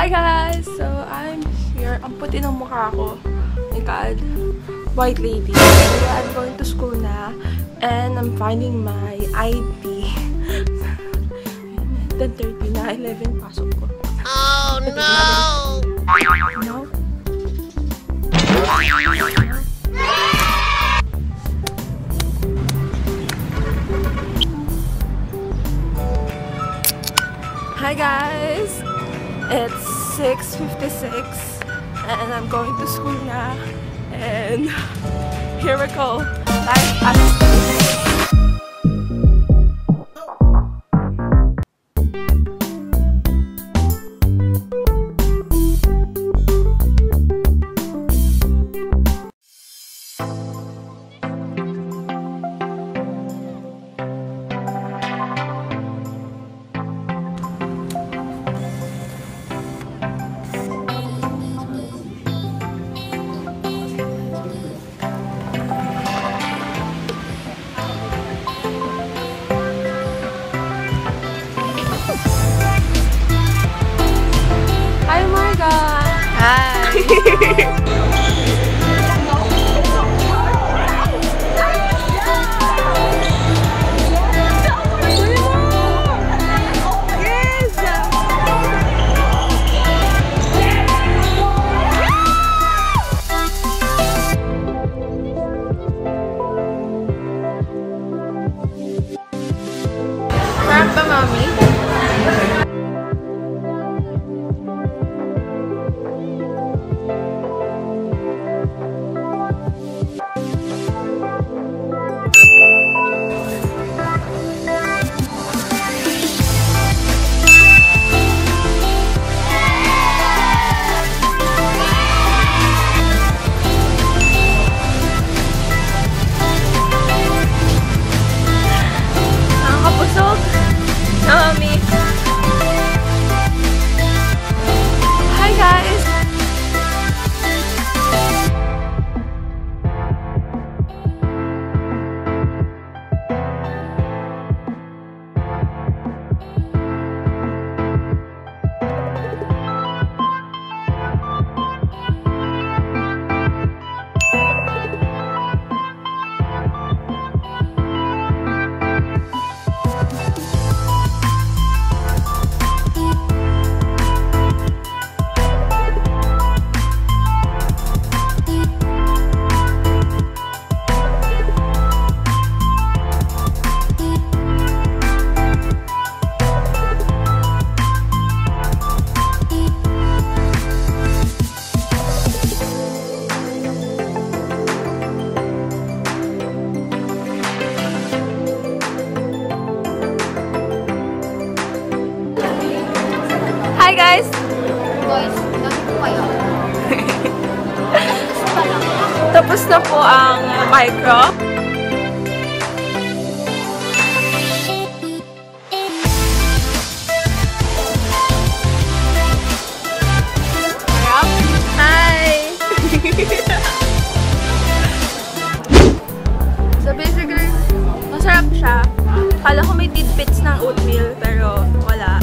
Hi guys! So, I'm here. Ang puti ng mukha ko. Oh my God. White lady. So, I'm going to school na. And I'm finding my ID. 10:30 na. 11 pasok ko. Oh no! No? Hi guys! It's 6:56 and I'm going to school na, and here we go. Life at school. Sarap ba, Mami? Mami. Hi guys. Hi guys! Guys, nandito po kayo. Tapos na po ang micro. Hi! So basically, masarap siya. Kala ko may tidbits ng oatmeal pero wala.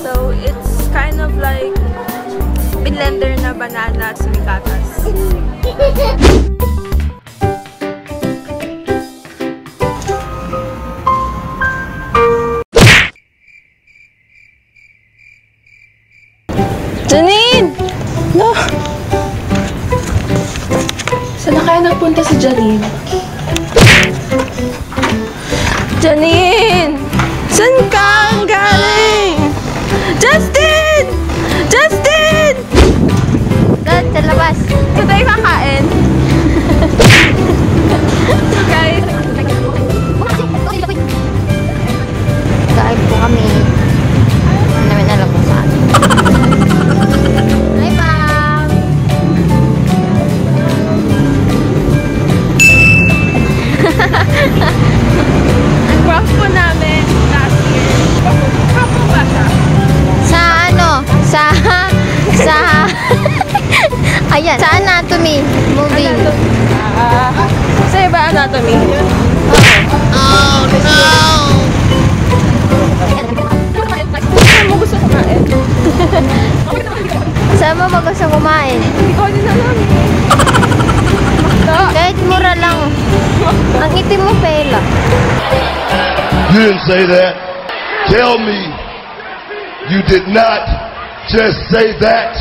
So it's kind of like blender na banana suricatas. Janine! No! Saan na kaya nagpunta si Janine? Janine! Saan ka ang galing? Justin! Justin! Doon, sa labas. Saan tayo kakain? So guys, Kain po kami. Hindi namin alam kung saan. Hi, ma'am! ang craft po namin last year. Craft po ba siya? Sa ano? Sa ayan, sa anatomy movie. Sa'yo ba anatomy? Oh no! Saan mo gusto kumain? Saan mo ba gusto kumain? Hindi ko din alam. Kahit mura lang. Ang itim mo, Pela. You didn't say that. Tell me you did not just say that.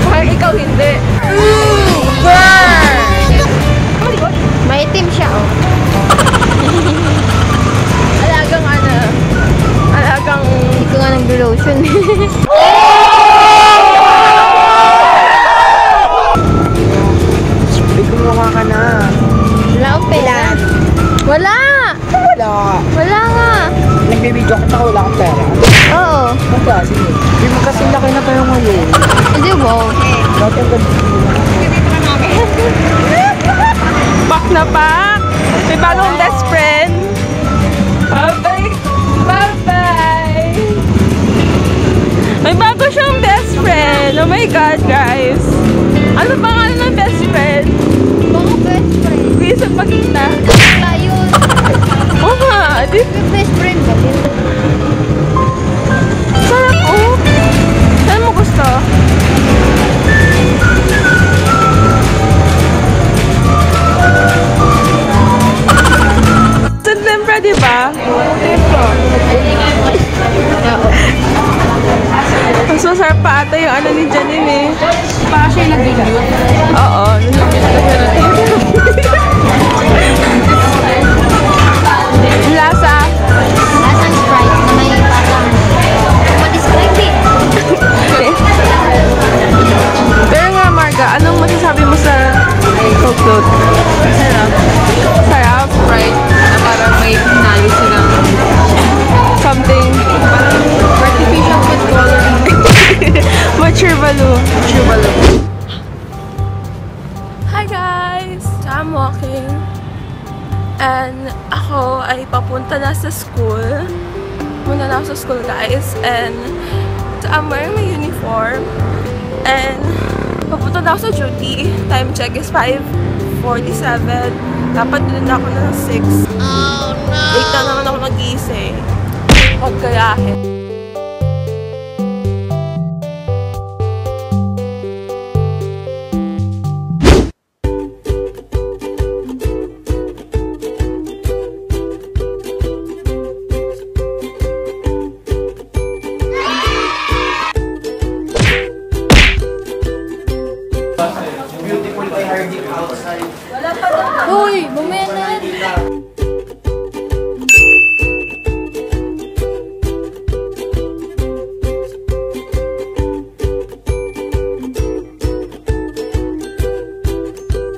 Parang ikaw hindi. Maitim siya, oh. Alagang ano. Alagang... Hindi ko nga nag-lotion. Kumuha ka na. Wala akong pera. Wala! Wala. Wala nga. Nagbibidyo kita ko, wala akong pera. Oo. Ang klase mo. Hindi mo kasi laki na tayo ngayon. Hindi mo. Dati ang ganda. Pak na pak! May bagong best friend! Bye-bye! Bye-bye! May bago siyang best friend! Oh my God, guys! Ano pangalan ng best friend? Mga best friend. Please, magkita. Tayo. Oo nga! Yung best friend ba? Sarap, oh! Saan mo gusto? September, di ba? Mas masarap pa ata yung ano ni Janine eh. Pa siya nag-video. Oo. Lasa. Lasang Sprite na may parang ma-describe eh. Pero nga, Marga, anong masasabi mo sa Coke Float? Sarap. Sarap? Sprite na parang may pinali silang Something. artificial food coloring. Mature balu. Chubalo. Hi guys! So I'm walking. And ako ay papunta na sa school. Muna na ako sa school, guys. And so I'm wearing my uniform. And papunta na ako sa duty. Time check is 5:47. Dapat doon na ako ng 6. Oh no! Late na naman ako nag-iising. Huwag kayahin.